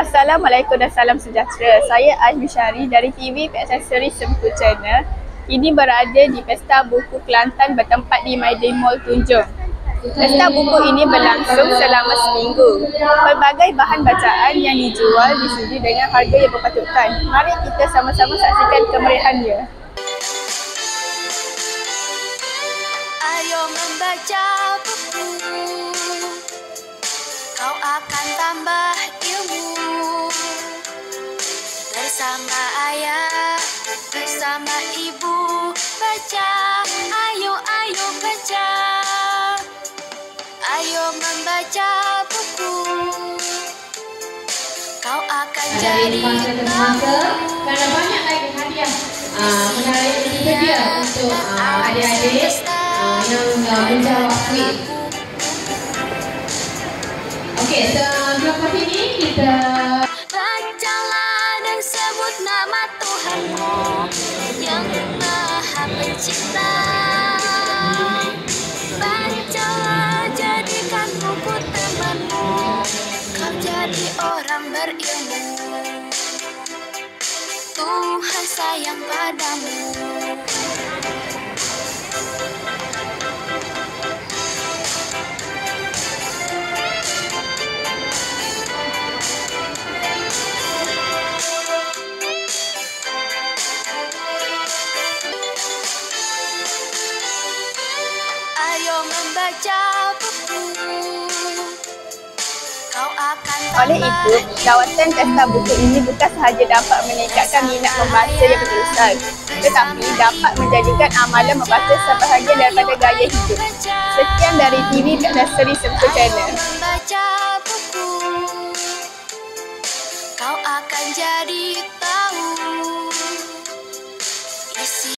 Assalamualaikum dan salam sejahtera. Saya Azmi Syari dari TV Aksesori Sempur Channel. Ini berada di Pesta Buku Kelantan bertempat di Maidan Mall Tunjung. Pesta buku ini berlangsung selama seminggu. Pelbagai bahan bacaan yang dijual di sini dengan harga yang berpatutan. Mari kita sama-sama saksikan kemeriahannya. Ayo membaca buku, kau akan tambah ilmu. Bersama ayah, bersama ibu, baca, ayo baca. Ayo membaca buku, kau akan jadi tahu. Karena banyak lagi hadiah menarik tersedia untuk adik-adik yang menjawab kuis. Okey, sebelum ini kita bacalah dan sebut nama Tuhanmu yang Maha Pencipta. Bacalah, jadikan buku temanmu, kau jadi orang berilmu. Tuhan sayang padamu. Ayo membaca buku, kau akan Oleh itu, lawatan Pesta Buku ini bukan sahaja dapat meningkatkan minat membaca yang berterusan, tetapi dapat menjadikan amalan membaca sebahagian daripada gaya hidup. Sekian dari TV Aksesori Sempur Channel. membaca buku, kau akan jadi